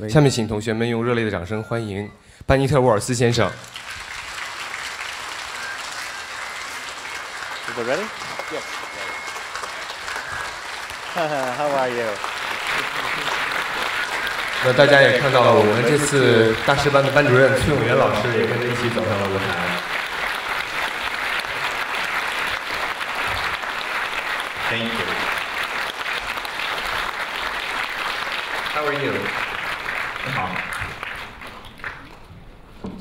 下面请同学们用热烈的掌声欢迎班尼特·沃尔斯先生。Is it ready? Yes. How are you? 那大家也看到了，我们这次大师班的班主任崔永元老师也跟着一起走上了舞台。Thank you. How are you? 你好。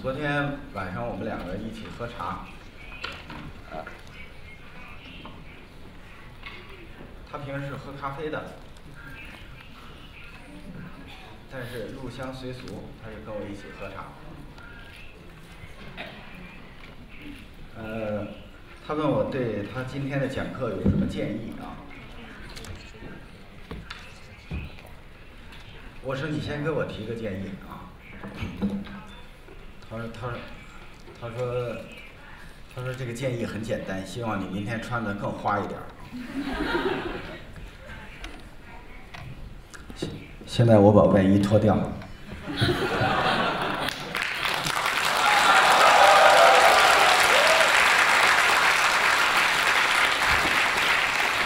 昨天晚上我们两个一起喝茶，他平时是喝咖啡的，但是入乡随俗，他就跟我一起喝茶。他问我对他今天的讲课有什么建议啊？我说你先给我提个建议啊。他说这个建议很简单，希望你明天穿得更花一点。现在我把外衣脱掉了。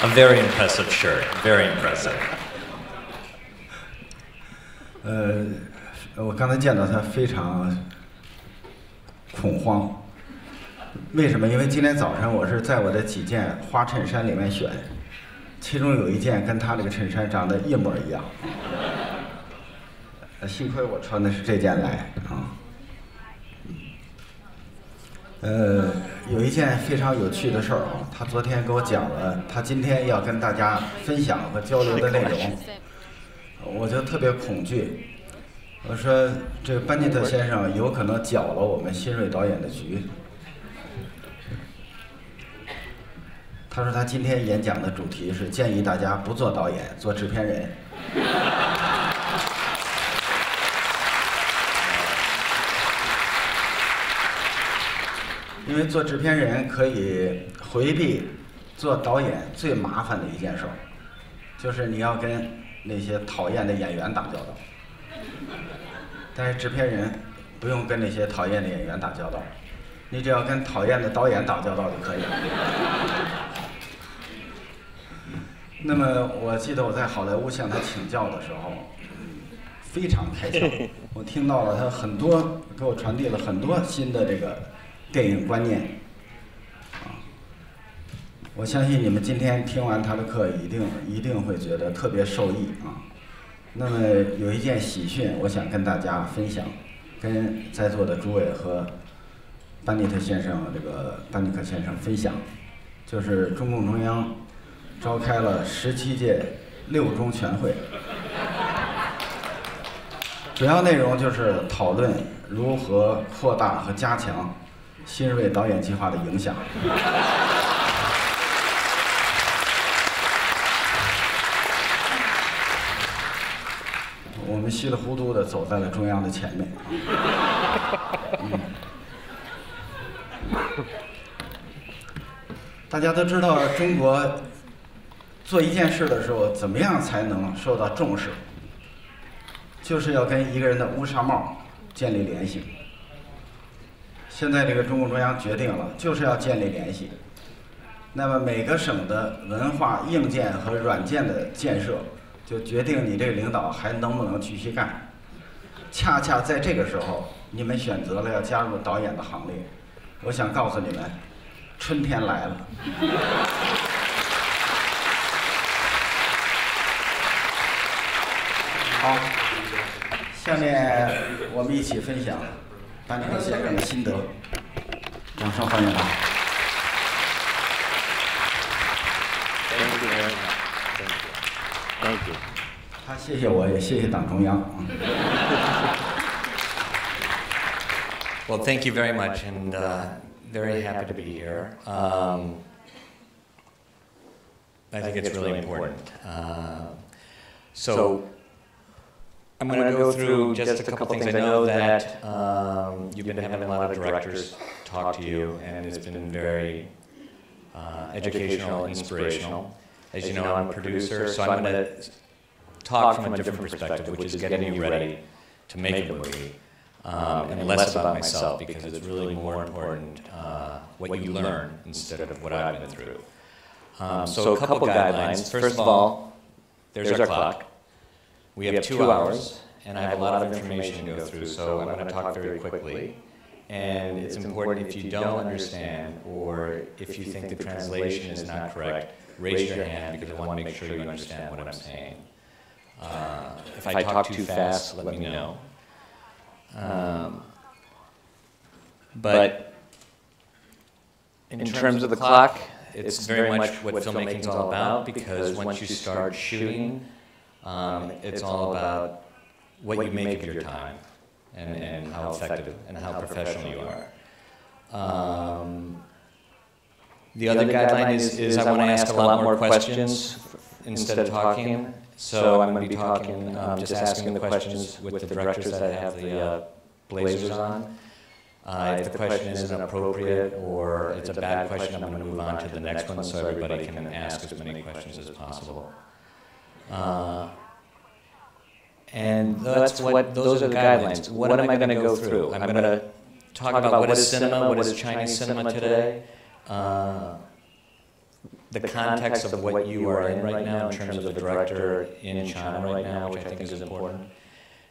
A very impressive shirt, very impressive. 我刚才见到他非常恐慌，为什么？因为今天早上我是在我的几件花衬衫里面选，其中有一件跟他这个衬衫长得一模一样。幸亏我穿的是这件来啊。有一件非常有趣的事儿啊，他昨天给我讲了他今天要跟大家分享和交流的内容，我就特别恐惧。我说这个班尼特先生有可能搅了我们新锐导演的局。他说他今天演讲的主题是建议大家不做导演，做制片人。因为做制片人可以回避做导演最麻烦的一件事儿，就是你要跟那些讨厌的演员打交道。但是制片人不用跟那些讨厌的演员打交道，你只要跟讨厌的导演打交道就可以了。那么我记得我在好莱坞向他请教的时候，非常开窍，我听到了他很多，给我传递了很多新的这个电影观念。我相信你们今天听完他的课，一定会觉得特别受益啊。那么有一件喜讯，我想跟大家分享，跟在座的诸位和班尼克先生分享，就是中共中央召开了17届6中全会，主要内容就是讨论如何扩大和加强新锐导演计划的影响。我们稀里糊涂地走在了中央的前面。大家都知道，中国做一件事的时候，怎么样才能受到重视？就是要跟一个人的乌纱帽建立联系。现在这个中共中央决定了，就是要建立联系。那么每个省的文化硬件和软件的建设，就决定你这个领导还能不能继续干。恰恰在这个时候，你们选择了要加入导演的行列。我想告诉你们，春天来了。好，下面我们一起分享班尼克先生的心得，掌声欢迎他。Thank you. 他谢谢我，也谢谢党中央。Well, thank you very much, and very happy to be here. I think it's really important. So I'm going to go through just a couple things. I know that you've been having a lot of directors talk to you, and it's been very educational, inspirational. As you know, I'm a producer, so I'm going to talk from a different perspective, which is getting you ready to make a movie, and less about myself, because it's really more important what you learn instead of what I've been through. So a couple guidelines. First of all, there's our clock. We have 2 hours, and I have a lot of information to go through, so I'm going to talk very quickly. And it's important, if you don't understand, or if you think the translation is not correct, raise your hand, because I want to make sure you understand what I'm saying. If I talk too fast, let me know. But in terms of the clock, it's very much what filmmaking is all about, because once you start shooting, it's all about what you make of your time and how effective and how professional you are. The other guideline is I want to ask a lot more questions instead of talking. So I'm going to be talking, just asking the questions with the directors that have the blazers on. If the question isn't appropriate or it's a bad question, I'm going to move on to the next one so everybody can ask as many questions as possible. And those are the guidelines. What am I going to go through? I'm going to talk about what is cinema, what is Chinese cinema today, the context of what you are in right now in terms of a director in China right now, which I think is important,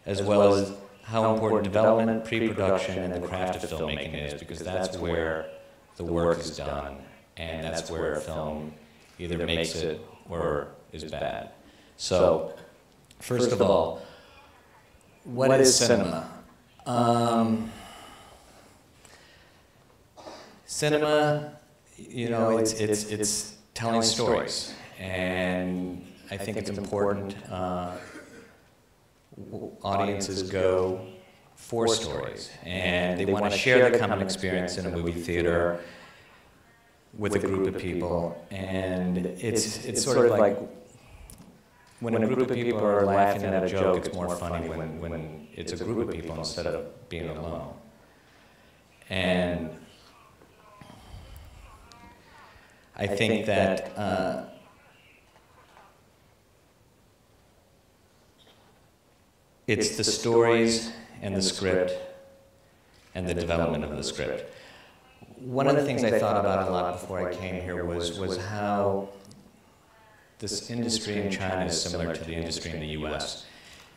as well as how important development, pre-production, and the craft of filmmaking is, because that's where the work is done, and that's where a film either makes it or is bad. So, first of all, what is cinema? Cinema, you know, it's telling stories, and I think it's important. Audiences go for stories, and they want to share the common experience in a movie theater with a group of people, and it's sort of like when a group of people are laughing at a joke, it's more funny when it's a group of people instead of being alone. And I think that it's the stories and the script and the development of the script. One of the things I thought about a lot before I came here was how this industry in China is similar to the industry in the US.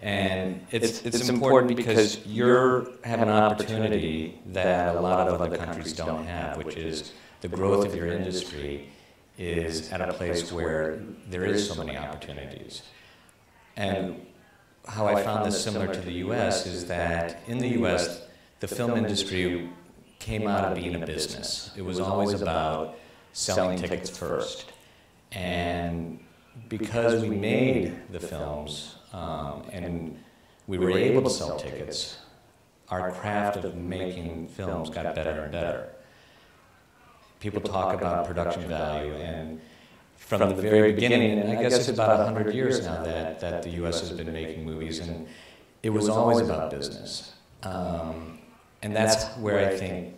And it's important because you have an opportunity that a lot of other countries don't have, which is the growth of your industry is at a place where there is so many opportunities. And how I found this similar to the US is that in the US, the film industry came out of being a business. It was always about selling tickets first. And because we made the films and we were able to sell tickets, our craft of making films got better and better. People talk about production value, and from the very beginning, and I guess it's about 100 years now that the US has been making movies, and it was always about business. And that's where I think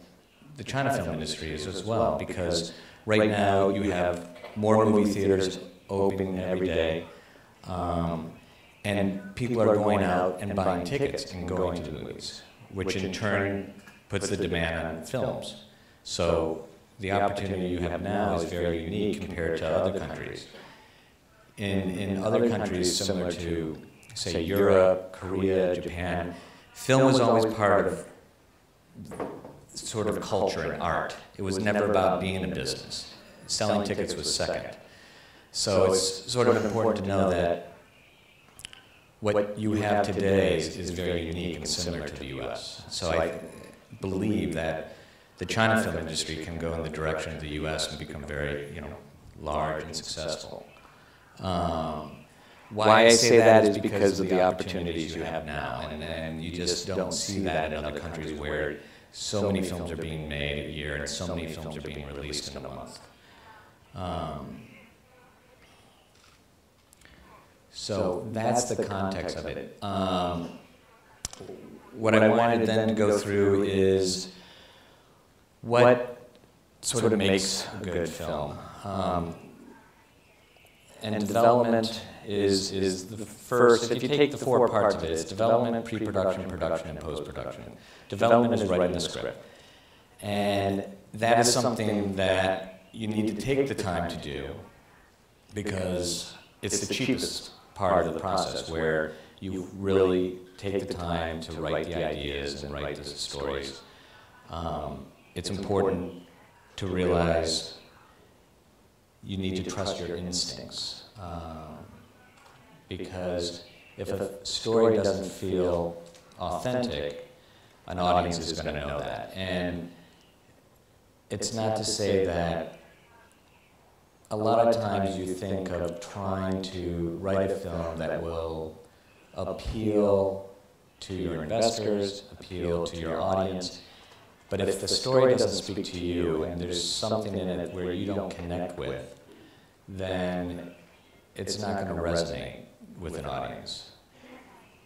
the China film industry is as well, because right now you have more movie theaters open every day, and people are going out and buying tickets and going to the movies, which in turn puts the demand on films. So the opportunity you have now is very unique compared to other countries. In other countries similar to, say, Europe, Korea, Japan, film was always part of sort of culture and art. It was never about being a business. Selling tickets was second. So it's sort of important to know that what you have today is very unique and similar to the US. So I believe that the China film industry can go in the direction of the US and become very, large and successful. Why I say that is because of the opportunities you have now, and you just don't see that in other countries where so many films are being made a year and so many films are being released in a month. So that's the context of it. What I wanted then to go through is what sort of makes a good film. And development is the first, if you take the four parts of it, it's development, pre-production, production, and post-production. Development is writing the script. And that is something that you need to take the time to do because it's the cheapest part of the process where you really take the time to write the ideas and write the stories. It's important to realize you need to trust your instincts because if a story doesn't feel authentic, an audience is going to know that. And it's not to say that a lot of times you think of trying to write a film that will appeal to your investors, appeal to your audience, but if the story doesn't speak to you and there's something in it where you don't connect with, then it's not going to resonate with an audience.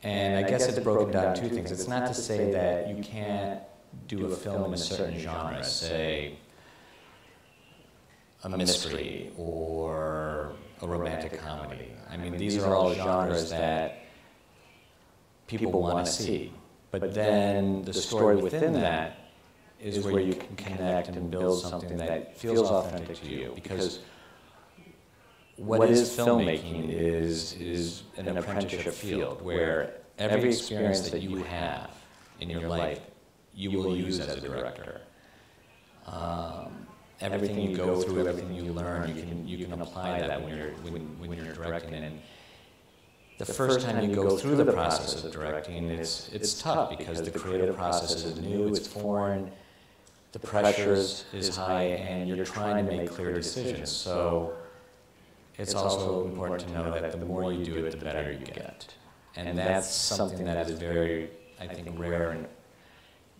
And I guess it's broken down two things. It's not to say that you can't do a film in a certain genre, say a mystery or a romantic comedy. I mean, these are all genres that people want to see. But then the story within that is where you can connect and build something that feels authentic to you. Because what is filmmaking is an apprenticeship field where every experience that you have in your life, you will use as a director. Everything you go through, everything you learn, you can apply that when you're directing. And the first time you go through the process of directing, it's tough because the creative process is new, it's foreign, the pressure is high, and you're trying to make clear decisions. So it's also important to know that the more you do it, the better you get. And that's something that is very, I think, rare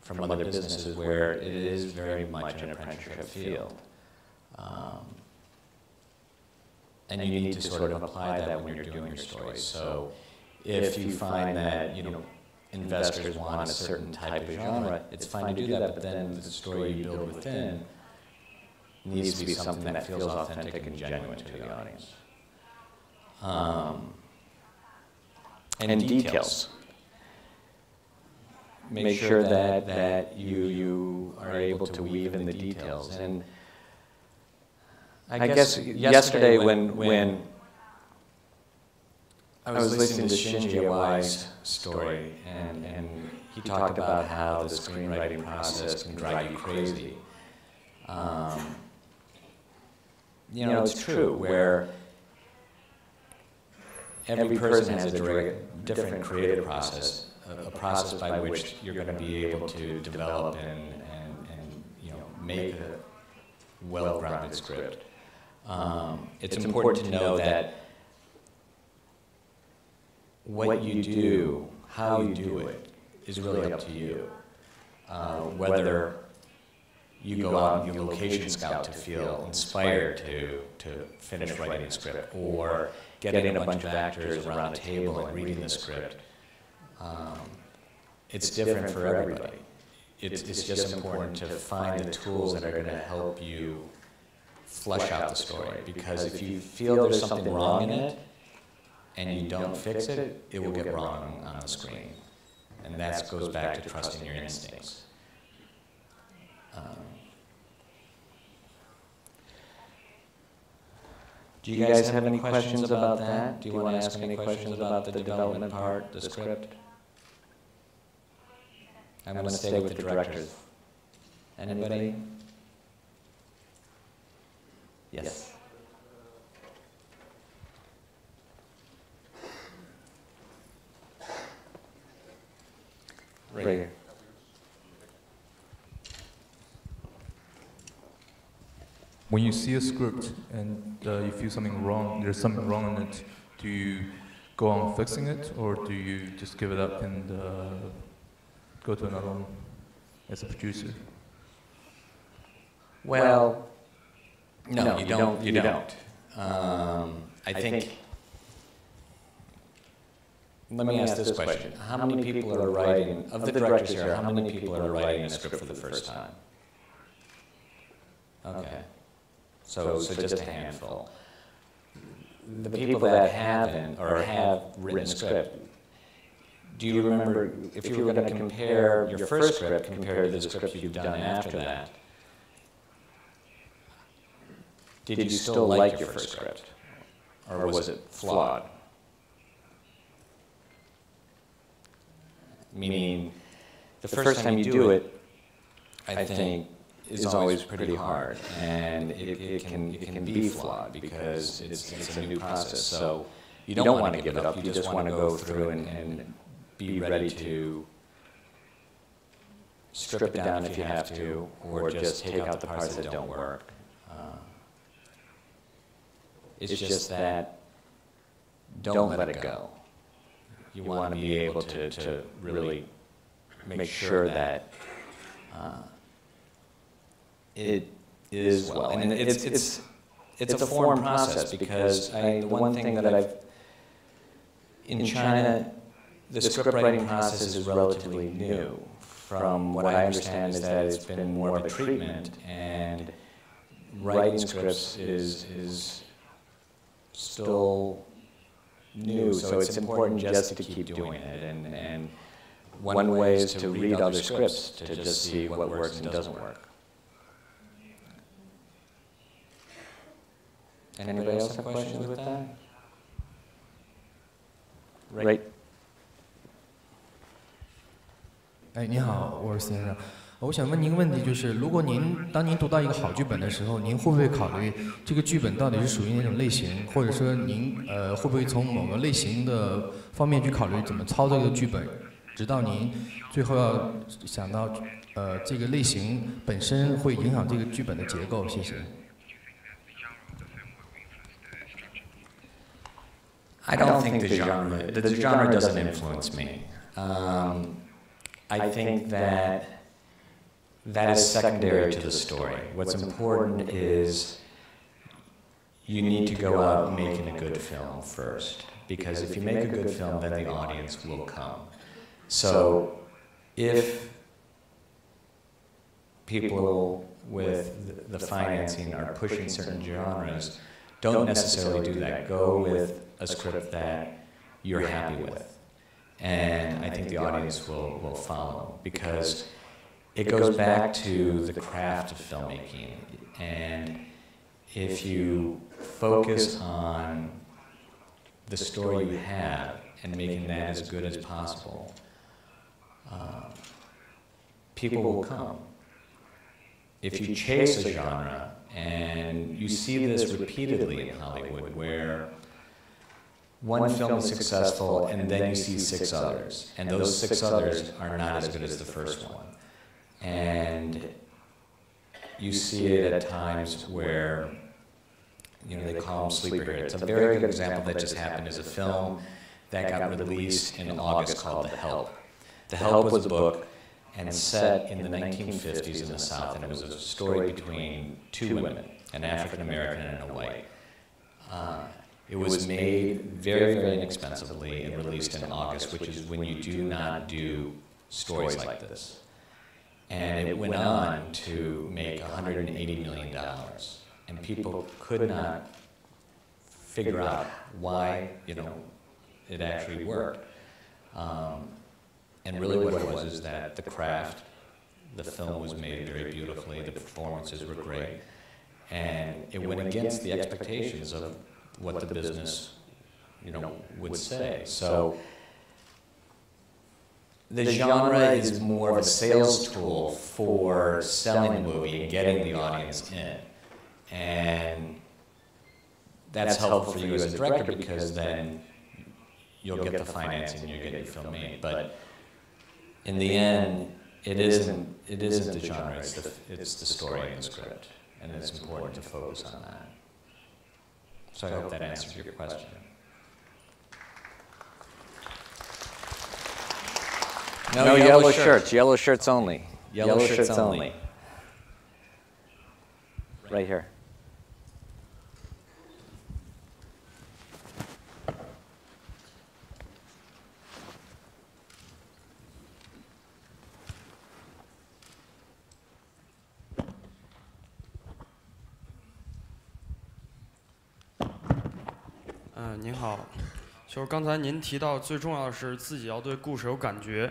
from other businesses where it is very much an apprenticeship field. And you need to sort of apply that when you're doing your stories. So if you find that, investors want a certain type of genre, it's fine to do that, but then the story you build within needs to be something that feels authentic and genuine to the audience. And details. Make sure that you are able to weave in the details. And I guess yesterday when I was listening to Shinji Awai's story, and he talked about how the screenwriting process can drive you crazy. It's true, where every person has a different creative process, a process by which you're going to be able to develop and make a well-grounded script. It's important to know that what you do, how you do it, is really up to you. Whether you go out and you location scout to feel inspired to finish writing the script, or getting a bunch of actors around a table and reading the script. It's different for everybody. It's just important to find the tools that are going to help you flesh out the story, because if you feel there's something wrong in it and you don't fix it, it will get wrong on the screen. And that goes back to trusting your instincts. Do you guys have any questions about that? Do you want to ask any questions about the development part, the script? I'm going to stay with the directors. Anybody? Yes. Right here. When you see a script and you feel something wrong, there's something wrong in it, do you go on fixing it, or do you just give it up and go to another one? as a producer? Well, no, you don't. You don't. I think. Let me ask this question: how many people are writing of the directors here? How many people are writing a script for the first time? Okay, so just a handful. The people that haven't or have written a script. Do you remember if you were going to compare your first script compared to the script you've done after that? Did you still like your first script, or was it flawed? Meaning, the first time you do it, I think, is always pretty hard, and it can be flawed because it's a new process. So you don't want to give it up. You just want to go through and be ready to strip it down if you have to, or just take out the parts that don't work. It's just that don't let it go. You want to be able to really make sure that it is well. And it's a foreign process because the one thing that in China, the script writing process is relatively new. From what I understand is that it's been more of a treatment, and writing scripts is still new, so it's important just to keep doing it. And one way is to read other scripts to just see what works and doesn't work. Anybody else have questions with that? Right. 哎，你好，沃尔斯先生，我想问您一个问题，就是如果当您读到一个好剧本的时候，您会不会考虑这个剧本到底是属于哪种类型，或者说您会不会从某个类型的方面去考虑怎么操作这个剧本，直到您最后要想到这个类型本身会影响这个剧本的结构？谢谢。I don't think the genre doesn't influence me. I think that is secondary to the story. What's important is you need to go out making a good film first, because if you make a good film, then the audience will come. So if people with the financing are pushing certain genres, don't necessarily do that. Go with a script that you're happy with. And I think the audience will follow, because it goes back to the craft of filmmaking. And if you focus on the story you have and making that as good as possible, people will come. If you chase a genre, and you see this repeatedly in Hollywood, where one film is successful, and then you see 6 others, and those 6 others are not as good as the first one. And you see it at times where, they call them sleeper hits. A very good example that just happened is a film that got released in August called The Help. The Help was a book and set in the 1950s in the South, and it was a story between 2 women, an African American and a white. It was made very, very inexpensively and released in August, which is when you do not do stories like this. And it went on to make $180 million. And people could not figure out why, it actually worked. And really what it was is that the craft, the film was made very beautifully, the performances were great, and it went against the expectations of what the business, would say. So the genre is more of a sales tool for selling a movie and getting the audience in. And that's helpful for you as a director, because then you'll get the financing and you'll get your film made. But in the end, it isn't the genre, it's the story and the script. And it's important to focus on that. So I hope that answers your question. No yellow shirts only. Yellow shirts only. Right here. 您好，就是刚才您提到最重要的是自己要对故事有感觉，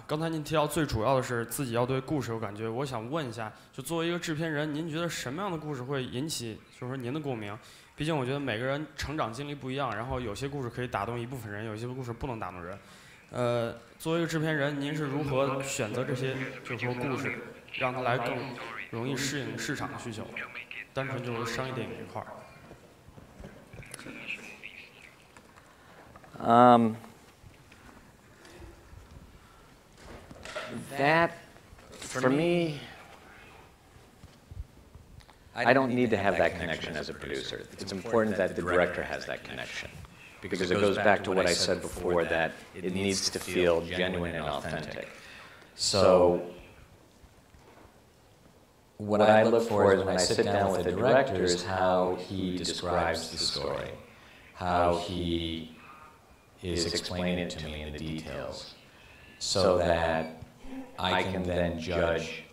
刚才您提到最主要的是自己要对故事有感觉。我想问一下，就作为一个制片人，您觉得什么样的故事会引起就是说您的共鸣？毕竟我觉得每个人成长经历不一样，然后有些故事可以打动一部分人，有些故事不能打动人。作为一个制片人，您是如何选择这些就是说故事，让它来更容易适应市场的需求？单纯就是商业电影这块儿。That, for me, I don't need to have that connection as a producer. It's important that the director has that connection. Because it goes back to what I said before, that it needs to feel genuine and authentic. So, what I look for is when I sit down with the director is how he describes the story, how he is explaining it to me in the details, so that I can then judge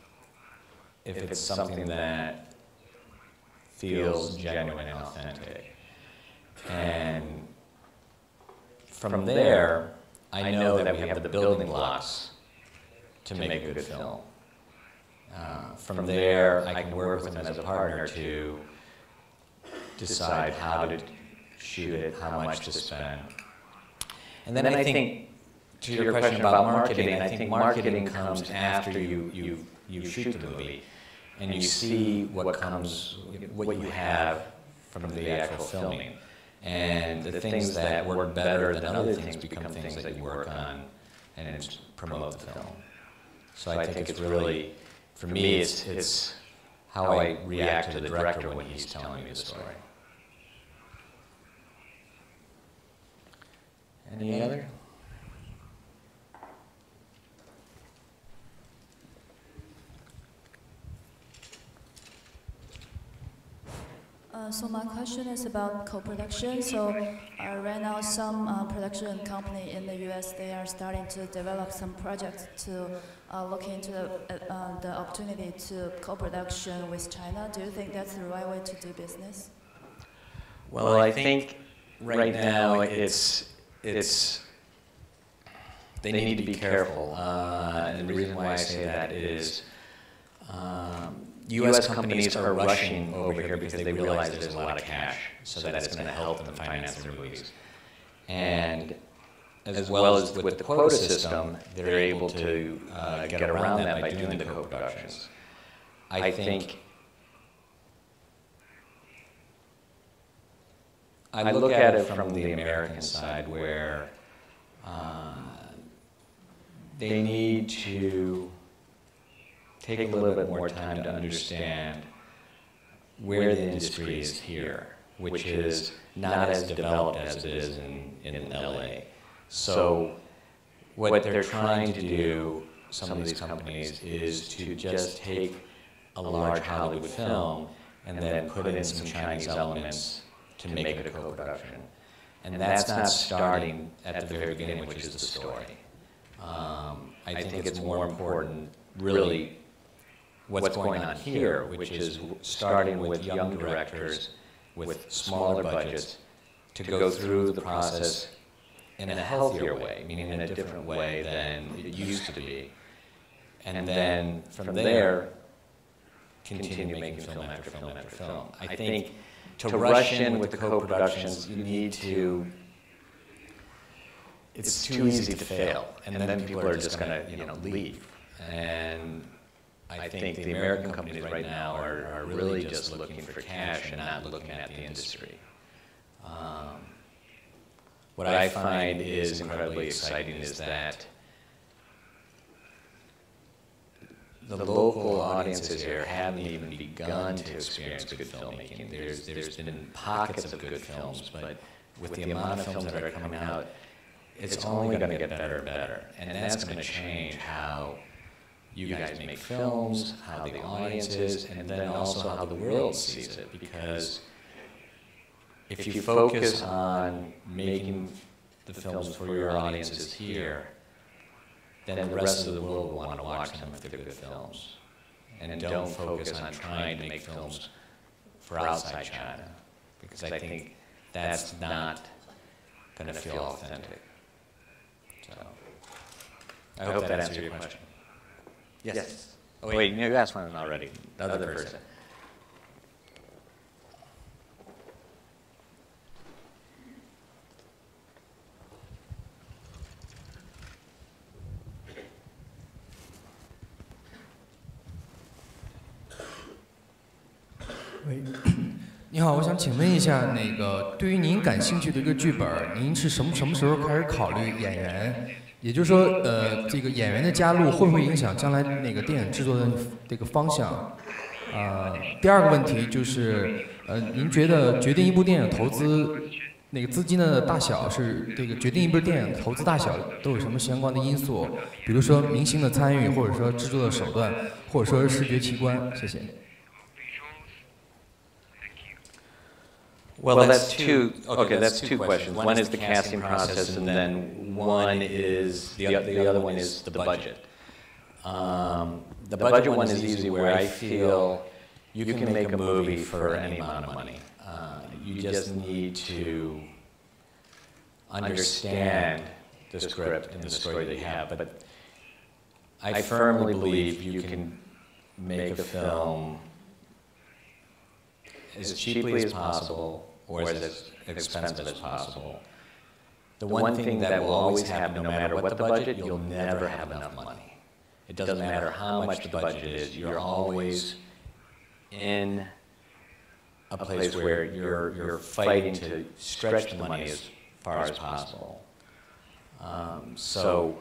if it's something that feels genuine and authentic. And from there, I know that we have the building blocks to make a good film. From there, I can work with him as a partner to decide how to shoot it, how much to spend. And then I think, to your question about marketing, I think marketing comes after you shoot the movie, and you see what you have from the actual filming. And the things that work better than other things become things that you work on and promote the film. So I think it's really, for me, it's how I react to the director when he's telling me the story. Any other? So my question is about co-production. So right now, some production company in the U.S. they are starting to develop some projects to look into the opportunity to co-production with China. Do you think that's the right way to do business? Well, I think right now it's they need to be careful, and the reason why I say that is. U.S. companies are rushing over here because they realize there's a lot of cash, so that it's going to help them finance their movies. And as well as with the quota system, they're able to get around that by doing the co-productions. I think I look at it from the American side where they need to take a little bit more time to understand where the industry is here, which is not as developed as it is in LA. So what they're trying to do, some of these companies, is to just take a large Hollywood film and then put in some Chinese elements to make it a co-production. And that's not starting at the very beginning, which is the story. I think it's more important, really, what's going on here, which is starting with young directors with smaller budgets to go through the process in a healthier way, meaning in a different way than it used to be. And then from there, continue making film after film after film. I think to rush in with the co-productions, you need to, it's too easy to fail. And then people are just going to leave. And I think the American companies right now are really just looking for cash and not looking at the industry. What I find is incredibly exciting is that the local audiences here haven't even begun to experience good filmmaking. There's been pockets of good films, but with the amount of films that are coming out, it's only going to get better and better. And that's going to change how you guys make films, how the audience is, and then also how the world sees it. Because if you focus on making the films for your audiences here, then the rest of the world will want to watch them if they're good films. And don't focus on trying to make films for outside China, because I think that's not going to feel authentic. So, I hope that answered your question. Yes. Oh, wait, you asked one already. The other person.你好，我想请问一下，那个对于您感兴趣的一个剧本，您是什么时候开始考虑演员？也就是说，这个演员的加入会不会影响将来那个电影制作的这个方向？第二个问题就是，您觉得决定一部电影投资那个资金的大小是这个决定一部电影投资大小都有什么相关的因素？比如说明星的参与，或者说制作的手段，或者说视觉奇观？谢谢。Well, that's two. Okay, that's two questions. One is the casting process, and then one is the other one is the budget. The budget one is easy, where I feel you can make a movie for any amount of money. You just need to understand the script and the story that you have. But I firmly believe you can make a film as cheaply as possible, or as expensive as possible. The one thing that will always happen, no matter what the budget, you'll never have enough money. It doesn't matter how much the budget is, you're always in a place where you're fighting to stretch the money as far as possible. So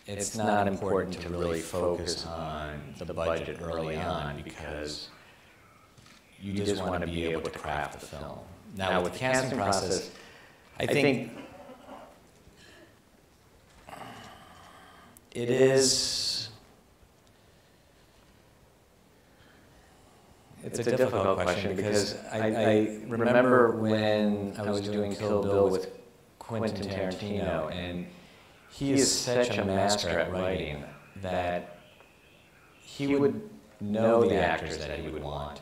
it's not important to really focus on the budget early on, because you just want to be able to craft the film. Now, with the casting process, I think it is, it's a difficult question, because I remember when I was doing Kill Bill with Quentin Tarantino, and he is such a master at writing that he would know the actors that he would want.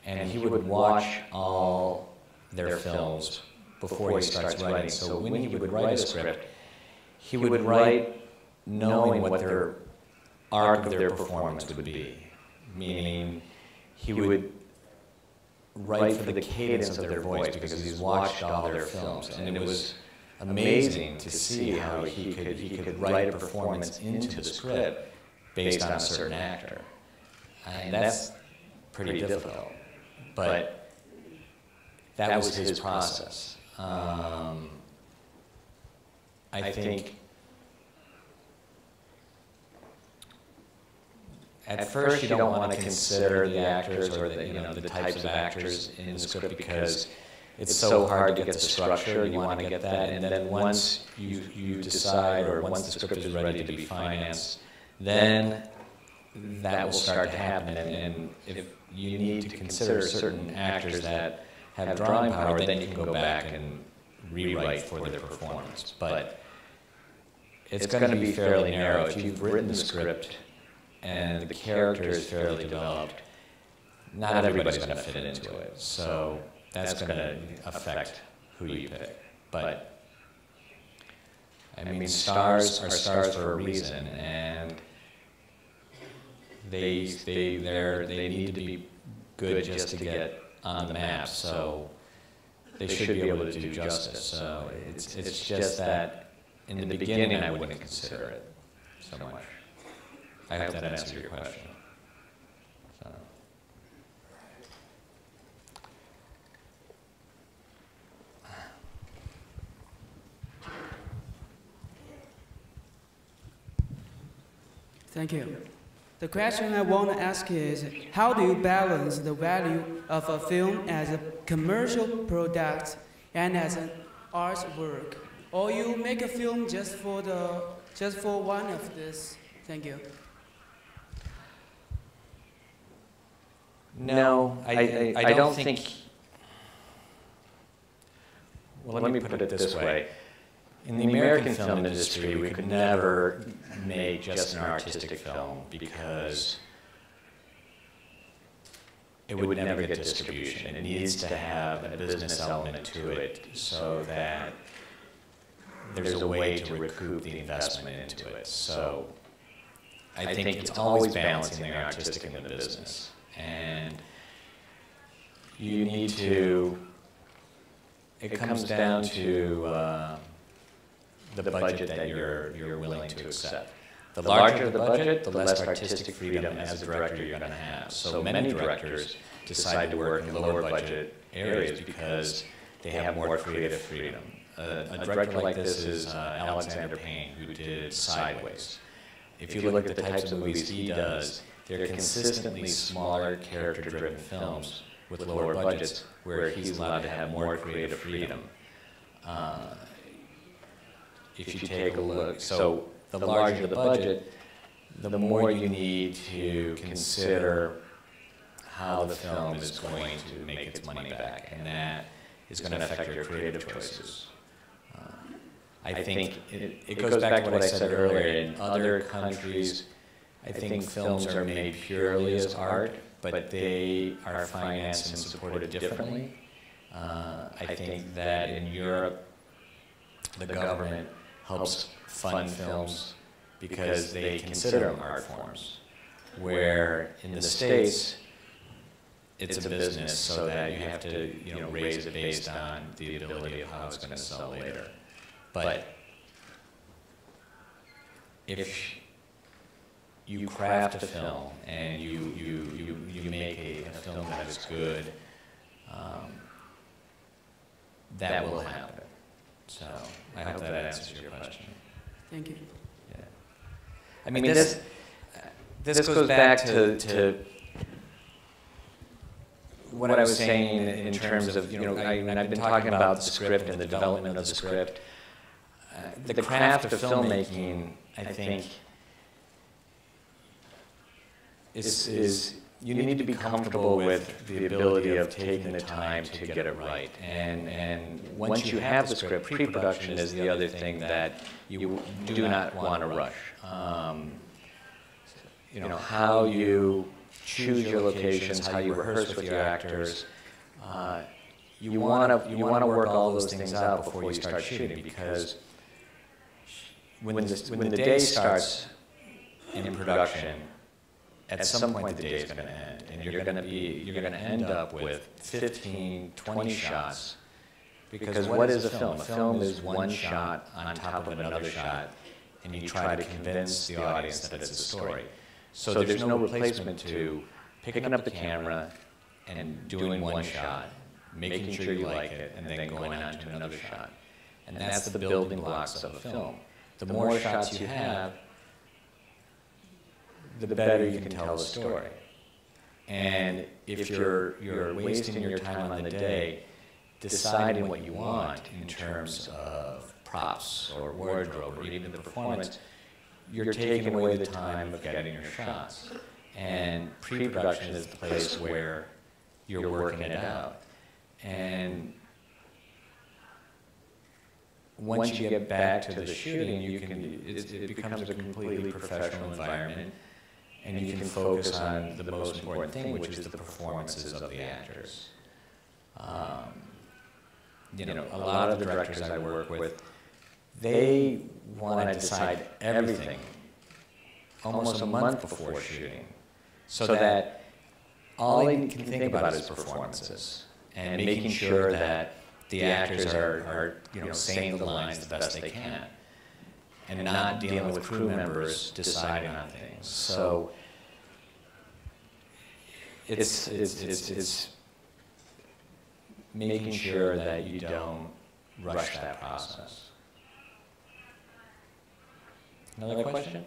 And he would watch all their films before he starts writing. So when he would write a script, he would write knowing what their arc of their performance would be. Meaning, he would write for the cadence of their voice, because he's watched all their films. And it was amazing to see how he could write a performance into the script based on a certain actor. And that's pretty difficult. But that was his process. I think at first you don't want to consider the actors or the types of actors in the script, because it's so hard to get the structure. You want to get that, and then once you decide, or once the script is ready to be financed, then that will start to happen. And if you need to consider certain actors that have drawing power, then you can go back and rewrite for their performance. But it's going to be fairly narrow. If you've written the script and the character is fairly developed, not everybody's going to fit into it. So that's going to affect who you pick. But I mean, stars are stars for a reason, and they need to be good just to get on the map. So they should be able to do justice. So it's just that in the beginning I wouldn't consider it so much. I hope that answers your question. So. Thank you. The question I want to ask is, how do you balance the value of a film as a commercial product and as an artwork? Or you make a film just for one of this Thank you. No, I don't think. Well, let me put it this way. In the American film industry, we could never make just an artistic film because it would never get distribution. It needs to have a business element to it so that there's a way to recoup the investment into it. So I think it's always balancing the artistic and the business. And you need to, it comes down to the budget that you're willing to accept. The larger the budget, the less artistic freedom as a director you're going to have. So many directors decide to work in lower budget areas because they have more creative freedom. A director like this is Alexander Payne, who did Sideways. If you look at the types of movies he does, they're consistently smaller, character-driven films with lower budgets where he's allowed to have more creative freedom. If you take a look, so the larger the budget, the more you need to consider how the film is going to make its money back, and that is going to affect your creative choices. I think it goes back to what I said earlier. In other countries, I think films are made purely as art, but they are financed and supported differently. I think that in Europe, the government helps fund films because they consider them art forms, where in the States, it's a business, so that you have to raise it based on the ability of how it's going to sell later. But if you craft a film and you make a film that is good, that will happen. So I hope that answers your question. Thank you. Yeah. I mean, this goes back to what I was saying in terms of, I've been talking about the script and the development of the script. The craft of filmmaking, I think, is you need to be comfortable with the ability of taking the time to get it right. And once you have the script, pre-production is the other thing that you do not want to rush. How you choose your locations, how you rehearse with your actors. You want to work all those things out before you start shooting, because when the day starts in production, at some point the day is going to end, and you're going to end up with 15, 20 shots. Because what is a film? A film is one shot on top of another shot, and you try to convince the audience that it's a story. So there's no replacement to picking up the camera and doing one shot, making sure you like it, and then going on to another shot. And that's the building blocks of a film. The more shots you have, the better you can tell the story. And if you're wasting your time on the day deciding what you want in terms of props or wardrobe or even the performance, you're taking away the time of getting your shots. And pre-production is the place where you're working it out. And once you get back to the shooting, it becomes a completely professional environment, and you can focus on the most important thing, which is the performances of the actors. A lot of the directors I work with, they want to decide everything almost a month before shooting, so that all they can think about is performances and making sure that the actors are saying the lines the best they can, and not dealing with crew members deciding on things. So it's making sure that you don't rush that process. Another question?